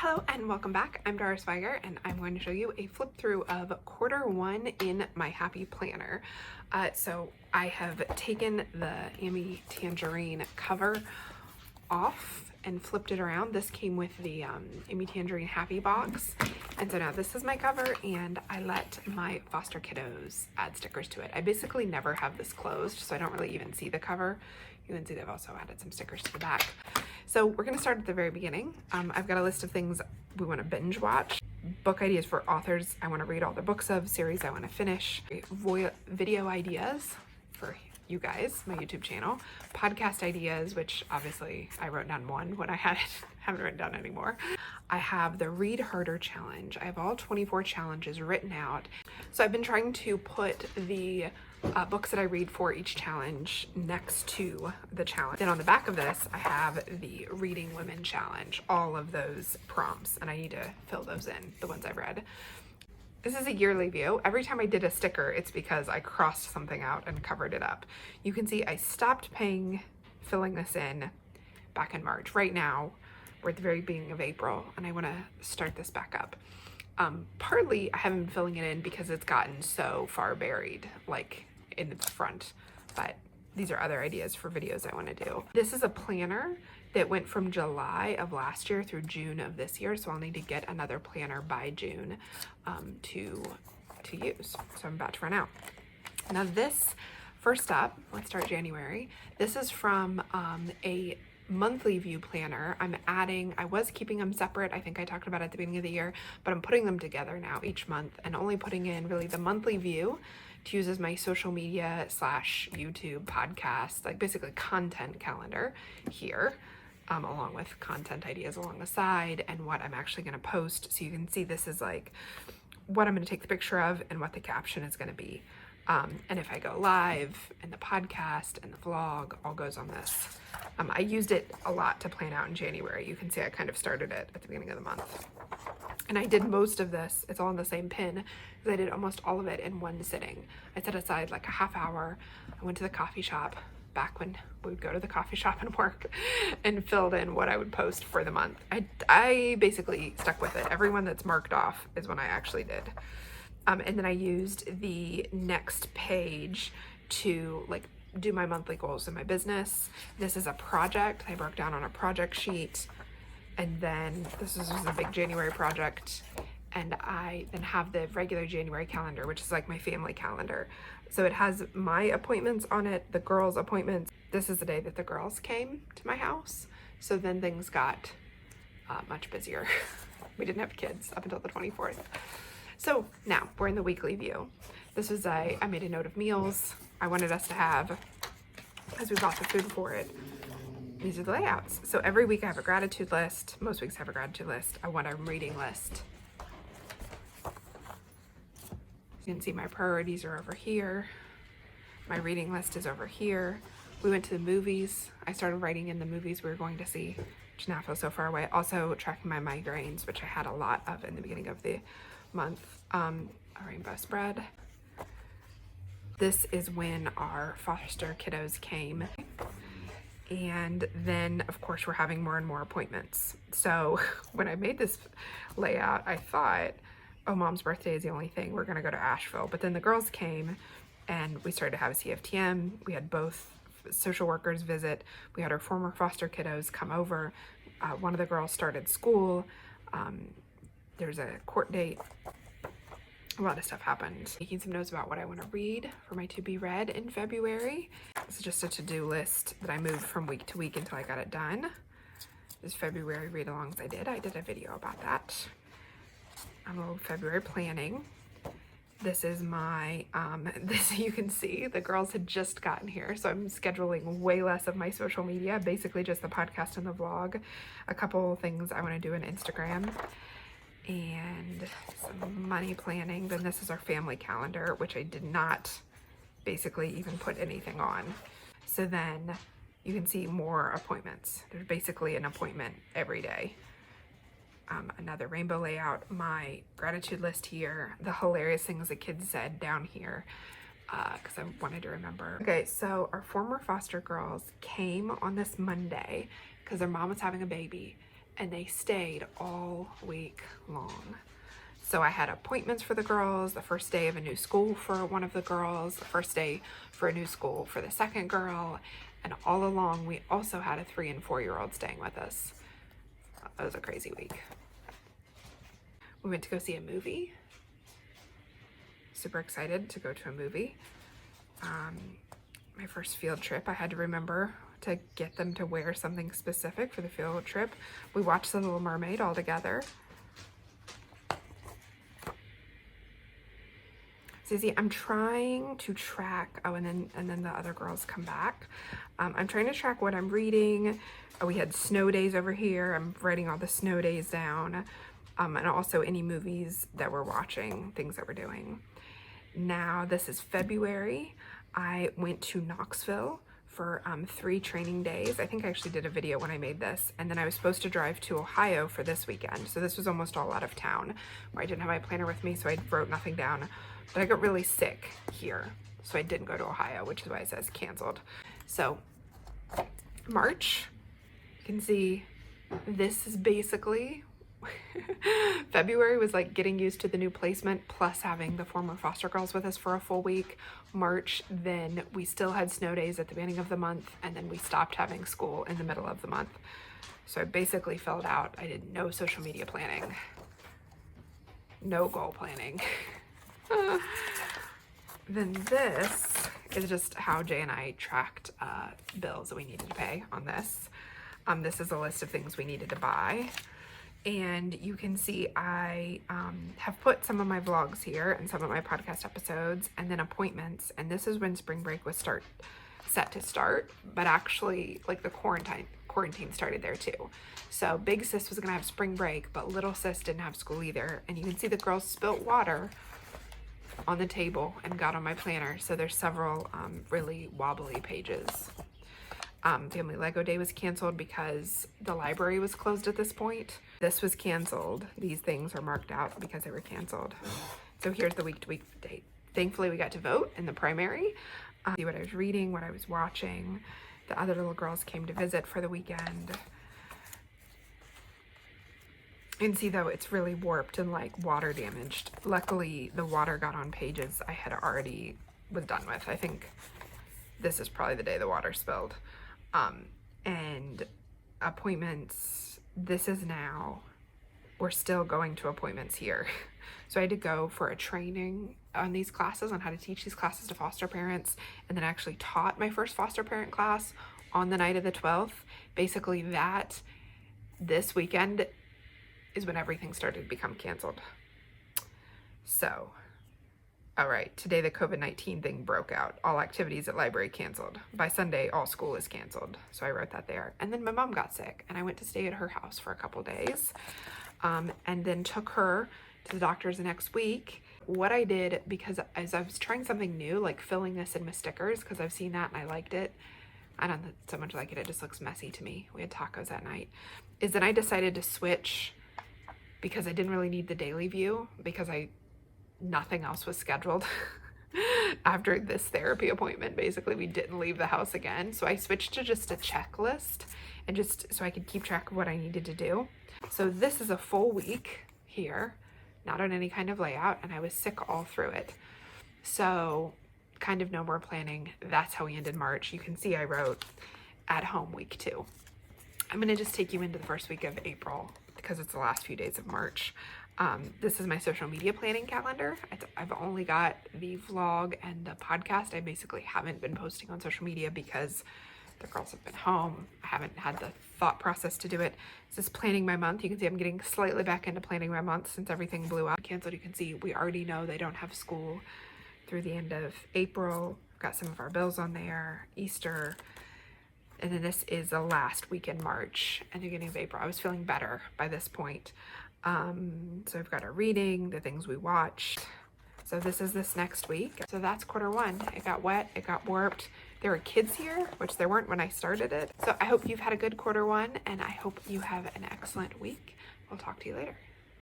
Hello and welcome back. I'm Doris Weiger and I'm going to show you a flip through of Q1 in my Happy Planner. So I have taken the Amy Tangerine cover off and flipped it around. This came with the Amy Tangerine Happy Box. And so now this is my cover and I let my foster kiddos add stickers to it. I basically never have this closed, so I don't really even see the cover. You can see they've also added some stickers to the back. So we're gonna start at the very beginning. I've got a list of things we wanna binge watch, book ideas for authors I wanna read all the books of, series I wanna finish, video ideas for you guys, my YouTube channel, podcast ideas, which obviously I wrote down one when I had it, haven't written down anymore. I have the Read Harder Challenge. I have all 24 challenges written out. So I've been trying to put the books that I read for each challenge next to the challenge. Then on the back of this, I have the Reading Women Challenge, all of those prompts, and I need to fill those in, the ones I've read. This is a yearly view. Every time I did a sticker, it's because I crossed something out and covered it up. You can see I stopped filling this in back in March. Right now, we're at the very beginning of April, and I wanna start this back up. Partly I haven't been filling it in because it's gotten so far buried, like in the front, but these are other ideas for videos I wanna do. This is a planner that went from July of last year through June of this year, so I'll need to get another planner by June to use. So I'm about to run out. Now this, first up, let's start January. This is from a monthly view planner. I was keeping them separate. I think I talked about it at the beginning of the year, but I'm putting them together now each month and only putting in really the monthly view to use as my social media / YouTube podcast, like basically content calendar here, along with content ideas along the side and what I'm actually going to post. So you can see this is like what I'm going to take the picture of and what the caption is going to be. And if I go live, and the podcast and the vlog all goes on this. I used it a lot to plan out in January. You can see I kind of started it at the beginning of the month. And I did most of this, it's all in the same pin, because I did almost all of it in one sitting. I set aside like a half hour. I went to the coffee shop, back when we would go to the coffee shop and work, and filled in what I would post for the month. I basically stuck with it. Every one that's marked off is when I actually did. And then I used the next page to like do my monthly goals in my business. This is a project. I broke down on a project sheet. And then this is a big January project. And I then have the regular January calendar, which is like my family calendar. So it has my appointments on it, the girls' appointments. This is the day that the girls came to my house. So then things got much busier. We didn't have kids up until the 24th. So now we're in the weekly view. This is I made a note of meals I wanted us to have as we bought the food for it. These are the layouts. So every week I have a gratitude list. Most weeks I have a gratitude list. I want a reading list. You can see my priorities are over here. My reading list is over here. We went to the movies. I started writing in the movies we were going to see, which now feels so far away. Also tracking my migraines, which I had a lot of in the beginning of the month. A rainbow spread. This is when our foster kiddos came. And then of course we're having more and more appointments. So when I made this layout, I thought, oh, mom's birthday is the only thing. We're gonna go to Asheville. But then the girls came and we started to have a CFTM. We had both social workers visit. We had our former foster kiddos come over. One of the girls started school. There's a court date. A lot of stuff happened. Making some notes about what I want to read for my to be read in February. This is just a to-do list that I moved from week to week until I got it done. This February read-alongs I did a video about that. I'm a little February planning. This is my, you can see the girls had just gotten here, so I'm scheduling way less of my social media, basically just the podcast and the vlog. A couple things I want to do on Instagram. And some money planning. Then this is our family calendar, which I did not basically even put anything on. So then you can see more appointments. There's basically an appointment every day. Another rainbow layout, my gratitude list here, the hilarious things the kids said down here, because I wanted to remember. Okay, so our former foster girls came on this Monday because their mom was having a baby. and they stayed all week long. So I had appointments for the girls, the first day of a new school for one of the girls, the first day for a new school for the second girl, and all along we also had a 3- and 4-year-old staying with us. That was a crazy week. We went to go see a movie. Super excited to go to a movie. My first field trip, I had to remember to get them to wear something specific for the field trip. We watched The Little Mermaid all together. Susie, I'm trying to track, oh, and then the other girls come back. I'm trying to track what I'm reading. We had snow days over here. I'm writing all the snow days down, and also any movies that we're watching, things that we're doing. Now, this is February. I went to Knoxville for 3 training days. I think I actually did a video when I made this, and then I was supposed to drive to Ohio for this weekend. So this was almost all out of town, where I didn't have my planner with me, so I wrote nothing down. But I got really sick here, so I didn't go to Ohio, which is why it says canceled. So March, you can see this is basically February was like getting used to the new placement plus having the former foster girls with us for a full week. March, then we still had snow days at the beginning of the month, and then we stopped having school in the middle of the month. So I basically filled out, I did no social media planning, no goal planning. Then this is just how Jay and I tracked bills that we needed to pay on this. This is a list of things we needed to buy. And you can see I have put some of my vlogs here and some of my podcast episodes and then appointments. And this is when spring break was set to start, but actually like the quarantine started there too. So big sis was gonna have spring break, but little sis didn't have school either. And you can see the girls spilt water on the table and got on my planner. So there's several really wobbly pages. Family Lego Day was canceled because the library was closed at this point. This was canceled. These things are marked out because they were canceled. So here's the week-to-week date. Thankfully, we got to vote in the primary. See what I was reading, what I was watching. The other little girls came to visit for the weekend. And see though, it's really warped and like water damaged. Luckily, the water got on pages I had already was done with. I think this is probably the day the water spilled. And appointments, this is now, we're still going to appointments here. So I had to go for a training on these classes, on how to teach these classes to foster parents, and then actually taught my first foster parent class on the night of the 12th. Basically this weekend is when everything started to become canceled. So, all right, today the COVID-19 thing broke out. All activities at library canceled. By Sunday, all school is canceled. So I wrote that there. And then my mom got sick and I went to stay at her house for a couple days, and then took her to the doctor's the next week. What I did, because as I was trying something new, like filling this in with stickers, because I've seen that and I liked it. I don't so much like it, it just looks messy to me. We had tacos that night. Is then I decided to switch because I didn't really need the daily view because nothing else was scheduled after this therapy appointment. Basically, we didn't leave the house again. So I switched to just a checklist and just so I could keep track of what I needed to do. So this is a full week here, not on any kind of layout, and I was sick all through it. So kind of no more planning. That's how we ended March. You can see I wrote at home week 2. I'm gonna just take you into the first week of April because it's the last few days of March. This is my social media planning calendar. I've only got the vlog and the podcast. I basically haven't been posting on social media because the girls have been home. I haven't had the thought process to do it. This is planning my month. You can see I'm getting slightly back into planning my month since everything blew up. Canceled. You can see we already know they don't have school through the end of April. Got some of our bills on there, Easter. And then this is the last week in March and the beginning of April. I was feeling better by this point. So I've got our reading, the things we watched. So this is this next week. So that's quarter 1. It got wet, it got warped. There were kids here, which there weren't when I started it. So I hope you've had a good quarter 1 and I hope you have an excellent week. We'll talk to you later.